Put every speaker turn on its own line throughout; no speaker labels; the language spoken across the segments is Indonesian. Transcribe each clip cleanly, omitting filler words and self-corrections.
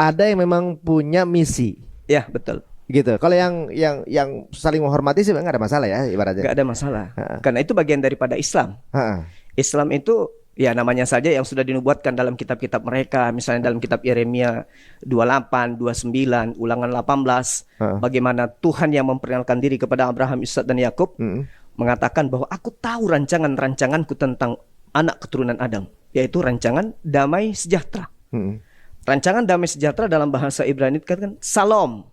ada yang memang punya misi.
Ya, betul.
Gitu. Kalau yang saling menghormati sih nggak ada masalah ya ibaratnya.
Nggak ada masalah. Karena itu bagian daripada Islam. Islam itu ya namanya saja yang sudah dinubuatkan dalam kitab-kitab mereka. Misalnya dalam kitab Yeremia 28, 29, Ulangan 18. Bagaimana Tuhan yang memperkenalkan diri kepada Abraham, Ishak dan Yakub mengatakan bahwa aku tahu rancangan-rancanganku tentang anak keturunan Adam, yaitu rancangan damai sejahtera. Rancangan damai sejahtera dalam bahasa Ibrani kan Salom.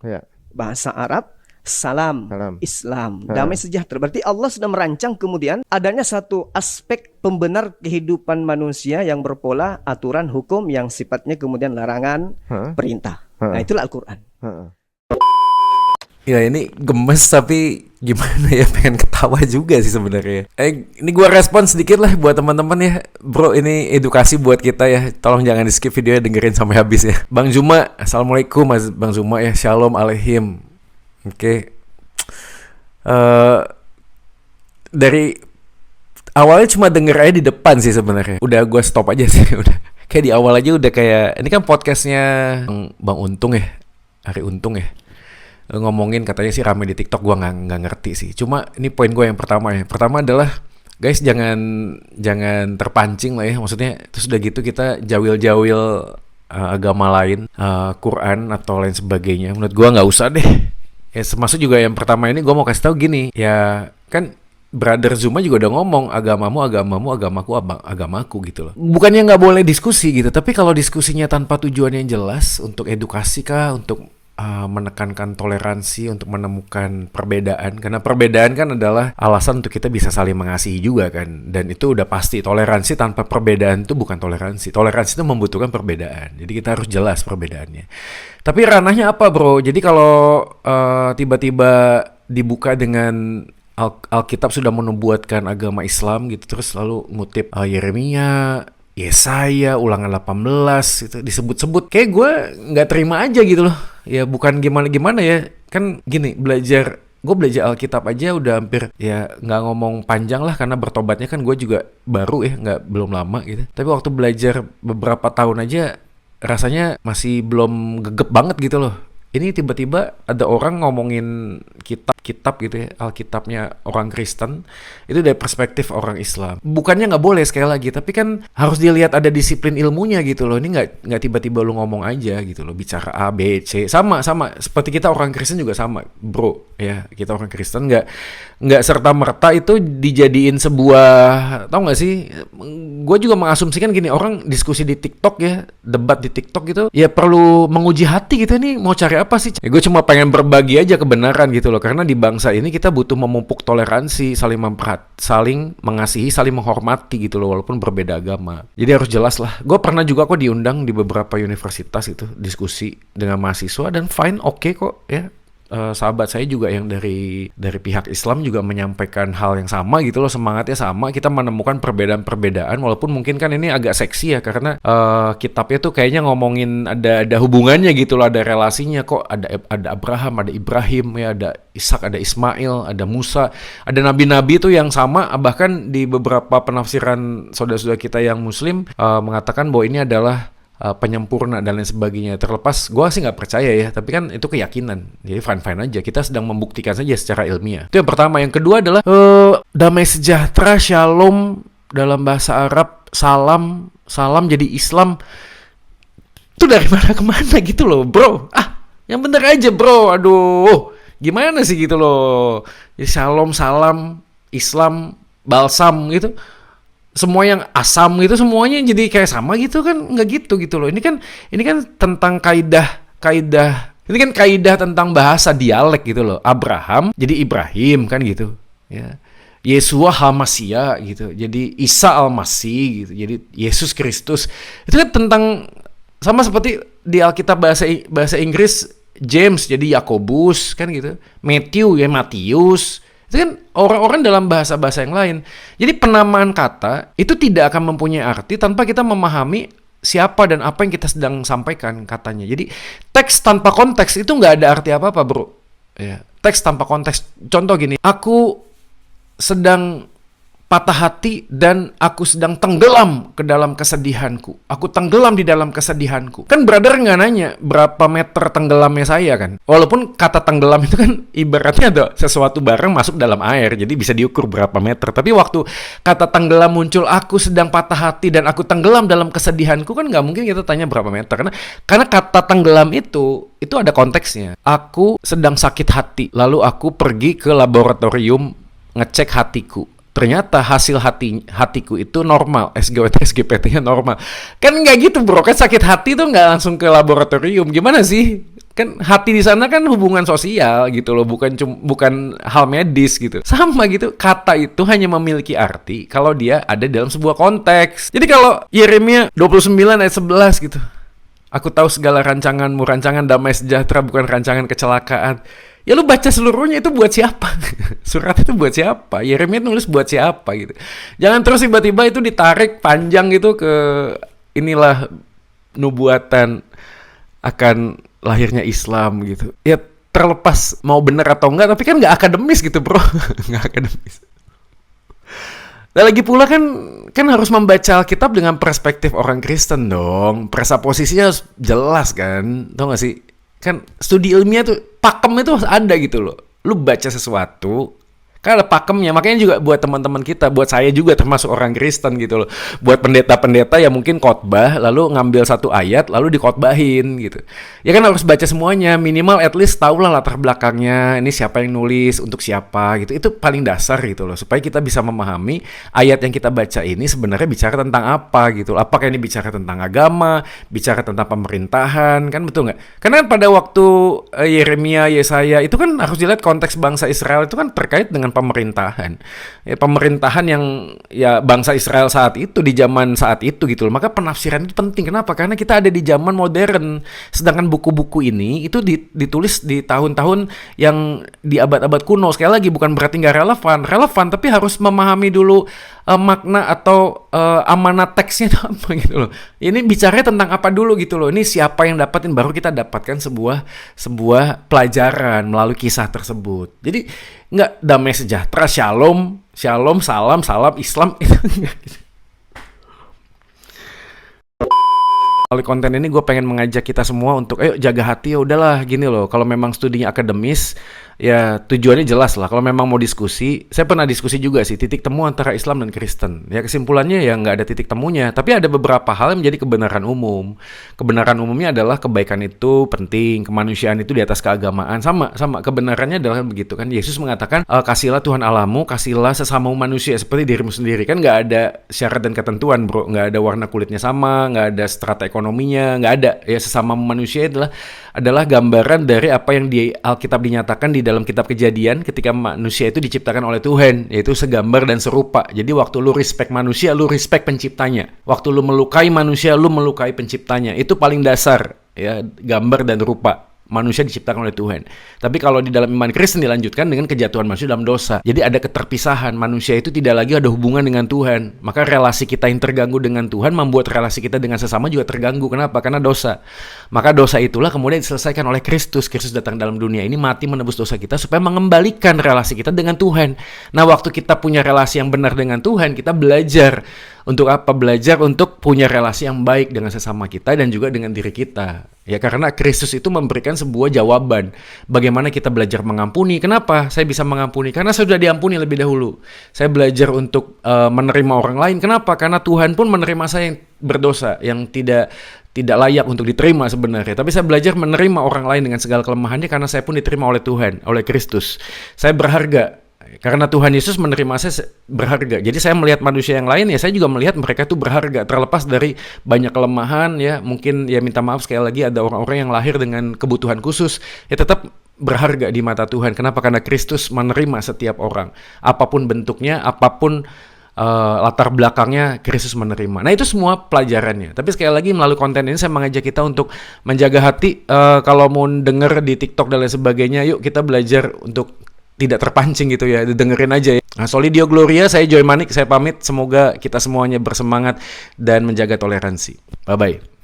Bahasa Arab salam. Islam, damai sejahtera. Berarti Allah sudah merancang kemudian adanya satu aspek pembenar kehidupan manusia yang berpola aturan hukum yang sifatnya kemudian larangan, perintah. Nah, itulah Al-Qur'an.
Ya ini gemes tapi gimana ya, pengen ketawa juga sih sebenarnya. Ini gua respon sedikit lah buat teman-teman ya. Bro, ini edukasi buat kita ya. Tolong jangan di skip videonya, dengerin sampai habis ya. Bang Zuma, assalamualaikum Mas Bang Zuma ya. Shalom alaihim. Oke. Dari awalnya cuma denger aja di depan sih sebenarnya. Udah gua stop aja sih. Udah kayak di awal aja udah kayak, ini kan podcastnya Bang Untung ya, Ari Untung ya, ngomongin katanya sih rame di TikTok. Gua nggak ngerti sih. Cuma ini poin gue yang pertama ya. Pertama adalah guys, jangan terpancing lah ya. Maksudnya terus udah gitu kita jawil-jawil agama lain, Quran atau lain sebagainya. Menurut gua nggak usah deh. Ya termasuk juga yang pertama ini gue mau kasih tahu gini. Ya kan Brother Zuma juga udah ngomong agamamu, agamaku gitu loh. Bukannya nggak boleh diskusi gitu, tapi kalau diskusinya tanpa tujuan yang jelas untuk edukasi kah, untuk menekankan toleransi, untuk menemukan perbedaan. Karena perbedaan kan adalah alasan untuk kita bisa saling mengasihi juga kan. Dan itu udah pasti, toleransi tanpa perbedaan itu bukan toleransi. Toleransi itu membutuhkan perbedaan. Jadi kita harus jelas perbedaannya. Tapi ranahnya apa bro? Jadi kalau tiba-tiba dibuka dengan Alkitab sudah menubuatkan agama Islam gitu, terus lalu ngutip Yeremia, Yesaya, Ulangan 18 itu disebut-sebut, kayak gue nggak terima aja gitu loh. Ya bukan gimana ya, kan gini, gue belajar Alkitab aja udah hampir, ya nggak ngomong panjang lah karena bertobatnya kan gue juga baru ya, belum lama gitu. Tapi waktu belajar beberapa tahun aja rasanya masih belum gegep banget gitu loh. Ini tiba-tiba ada orang ngomongin kitab gitu ya, Alkitabnya orang Kristen, itu dari perspektif orang Islam. Bukannya nggak boleh sekali lagi, tapi kan harus dilihat ada disiplin ilmunya gitu loh. Ini nggak tiba-tiba lu ngomong aja gitu loh, bicara A, B, C, sama seperti kita orang Kristen juga sama, bro. Ya kita orang Kristen nggak serta-merta itu dijadiin sebuah, tau nggak sih? Gue juga mengasumsikan gini, orang diskusi di TikTok ya, debat di TikTok gitu, ya perlu menguji hati gitu, nih mau cari apa sih? Ya gue cuma pengen berbagi aja kebenaran gitu loh, karena di bangsa ini kita butuh memupuk toleransi, saling mengasihi, saling menghormati gitu loh, walaupun berbeda agama. Jadi harus jelas lah. Gue pernah juga kok diundang di beberapa universitas itu diskusi dengan mahasiswa dan fine, oke kok ya. Sahabat saya juga yang dari pihak Islam juga menyampaikan hal yang sama gitu loh, semangatnya sama. Kita menemukan perbedaan-perbedaan, walaupun mungkin kan ini agak seksi ya, karena kitabnya tuh kayaknya ngomongin ada hubungannya gitu loh, ada relasinya kok, ada Abraham, ada Ibrahim ya, ada Ishak, ada Ismail, ada Musa, ada nabi-nabi tuh yang sama. Bahkan di beberapa penafsiran saudara-saudara kita yang Muslim mengatakan bahwa ini adalah penyempurna dan lain sebagainya. Terlepas gue sih nggak percaya ya, tapi kan itu keyakinan, jadi fine aja, kita sedang membuktikan saja secara ilmiah. Itu yang pertama. Yang kedua adalah damai sejahtera, shalom dalam bahasa Arab, salam jadi Islam. Itu dari mana kemana gitu loh bro, yang bener aja bro, aduh gimana sih gitu loh. Jadi shalom, salam, Islam, balsam gitu, semua yang asam gitu semuanya jadi kayak sama gitu kan, nggak gitu loh. Ini kan tentang kaidah, ini kan kaidah tentang bahasa dialek gitu loh. Abraham jadi Ibrahim kan gitu ya, Yesua Hamasia gitu jadi Isa Al-Masih gitu, jadi Yesus Kristus. Itu kan tentang, sama seperti di Alkitab bahasa Inggris James jadi Yakobus kan gitu, Matthew ya Matius. Itu kan orang-orang dalam bahasa-bahasa yang lain. Jadi penamaan kata itu tidak akan mempunyai arti tanpa kita memahami siapa dan apa yang kita sedang sampaikan katanya. Jadi teks tanpa konteks itu nggak ada arti apa-apa bro. Ya, teks tanpa konteks. Contoh gini, aku sedang patah hati dan aku sedang tenggelam ke dalam kesedihanku. Aku tenggelam di dalam kesedihanku. Kan brother nggak nanya berapa meter tenggelamnya saya kan. Walaupun kata tenggelam itu kan ibaratnya ada sesuatu barang masuk dalam air, jadi bisa diukur berapa meter. Tapi waktu kata tenggelam muncul, aku sedang patah hati dan aku tenggelam dalam kesedihanku, kan nggak mungkin kita tanya berapa meter. Karena kata tenggelam itu ada konteksnya. Aku sedang sakit hati, lalu aku pergi ke laboratorium ngecek hatiku. Ternyata hasil hatiku itu normal, SGWT, SGPT-nya normal. Kan nggak gitu bro, kan sakit hati tuh nggak langsung ke laboratorium. Gimana sih? Kan hati di sana kan hubungan sosial gitu loh, bukan hal medis gitu. Sama gitu, kata itu hanya memiliki arti kalau dia ada dalam sebuah konteks. Jadi kalau Yeremia 29 ayat 11 gitu, aku tahu segala rancanganmu, rancangan damai sejahtera, bukan rancangan kecelakaan. Ya lu baca seluruhnya, itu buat siapa? Surat itu buat siapa? Yeremia nulis buat siapa gitu. Jangan terus tiba-tiba itu ditarik panjang gitu ke inilah nubuatan akan lahirnya Islam gitu. Ya terlepas mau benar atau enggak, tapi kan nggak akademis gitu bro. Nggak akademis. Dan lagi pula kan harus membaca Alkitab dengan perspektif orang Kristen dong. Presupposisinya harus jelas kan. Tau gak sih? Kan studi ilmiah tuh, pakem itu ada gitu loh. Lu baca sesuatu, kan ada pakemnya. Makanya juga buat teman-teman kita, buat saya juga termasuk orang Kristen gitu loh. Buat pendeta-pendeta yang mungkin khotbah, lalu ngambil satu ayat, lalu dikhotbahin gitu. Ya kan harus baca semuanya, minimal at least tahulah latar belakangnya, ini siapa yang nulis, untuk siapa gitu. Itu paling dasar gitu loh, supaya kita bisa memahami ayat yang kita baca ini sebenarnya bicara tentang apa gitu. Apakah ini bicara tentang agama, bicara tentang pemerintahan, kan betul nggak? Karena kan pada waktu Yeremia, Yesaya, itu kan harus dilihat konteks bangsa Israel itu kan terkait dengan pemerintahan. Ya, pemerintahan yang ya bangsa Israel saat itu, di zaman saat itu gitu loh. Maka penafsiran itu penting. Kenapa? Karena kita ada di zaman modern. Sedangkan buku-buku ini itu ditulis di tahun-tahun yang di abad-abad kuno. Sekali lagi bukan berarti nggak relevan, tapi harus memahami dulu makna atau amanat teksnya itu apa gitu loh. Ini bicaranya tentang apa dulu gitu loh. Ini siapa yang dapatin, baru kita dapatkan sebuah pelajaran melalui kisah tersebut. Jadi nggak damai sejahtera, shalom, salam, Islam itu enggak gitu. Melalui konten ini gue pengen mengajak kita semua untuk ayo jaga hati. Ya udahlah gini loh, kalau memang studinya akademis ya tujuannya jelas lah. Kalau memang mau diskusi, saya pernah diskusi juga sih titik temu antara Islam dan Kristen. Ya kesimpulannya ya nggak ada titik temunya, tapi ada beberapa hal yang menjadi kebenaran umum. Kebenaran umumnya adalah kebaikan itu penting, kemanusiaan itu di atas keagamaan. Sama kebenarannya adalah begitu kan. Yesus mengatakan kasihlah Tuhan Allahmu, kasihlah sesamamu manusia seperti dirimu sendiri. Kan nggak ada syarat dan ketentuan bro, nggak ada warna kulitnya sama, nggak ada strata ekonominya, nggak ada. Ya sesama manusia adalah gambaran dari apa yang di Alkitab dinyatakan di dalam kitab Kejadian ketika manusia itu diciptakan oleh Tuhan, yaitu segambar dan serupa. Jadi waktu lu respect manusia, lu respect penciptanya. Waktu lu melukai manusia, lu melukai penciptanya. Itu paling dasar ya, gambar dan rupa. Manusia diciptakan oleh Tuhan. Tapi kalau di dalam iman Kristen dilanjutkan dengan kejatuhan manusia dalam dosa. Jadi ada keterpisahan. Manusia itu tidak lagi ada hubungan dengan Tuhan. Maka relasi kita yang terganggu dengan Tuhan membuat relasi kita dengan sesama juga terganggu. Kenapa? Karena dosa. Maka dosa itulah kemudian diselesaikan oleh Kristus. Kristus datang dalam dunia ini, mati menebus dosa kita supaya mengembalikan relasi kita dengan Tuhan. Nah, waktu kita punya relasi yang benar dengan Tuhan, kita belajar untuk apa? Belajar untuk punya relasi yang baik dengan sesama kita dan juga dengan diri kita. Ya karena Kristus itu memberikan sebuah jawaban. Bagaimana kita belajar mengampuni. Kenapa saya bisa mengampuni? Karena saya sudah diampuni lebih dahulu. Saya belajar untuk menerima orang lain. Kenapa? Karena Tuhan pun menerima saya yang berdosa, yang tidak layak untuk diterima sebenarnya. Tapi saya belajar menerima orang lain dengan segala kelemahannya karena saya pun diterima oleh Tuhan, oleh Kristus. Saya berharga. Karena Tuhan Yesus menerima saya berharga. Jadi saya melihat manusia yang lain, ya saya juga melihat mereka itu berharga. Terlepas dari banyak kelemahan, ya mungkin ya minta maaf sekali lagi ada orang-orang yang lahir dengan kebutuhan khusus, ya tetap berharga di mata Tuhan. Kenapa? Karena Kristus menerima setiap orang. Apapun bentuknya, apapun latar belakangnya, Kristus menerima. Nah itu semua pelajarannya. Tapi sekali lagi melalui konten ini saya mengajak kita untuk menjaga hati. Kalau mau denger di TikTok dan lain sebagainya, yuk kita belajar untuk tidak terpancing gitu ya, dengerin aja ya. Nah, Soli Deo Gloria, saya Joy Manik, saya pamit. Semoga kita semuanya bersemangat dan menjaga toleransi. Bye-bye.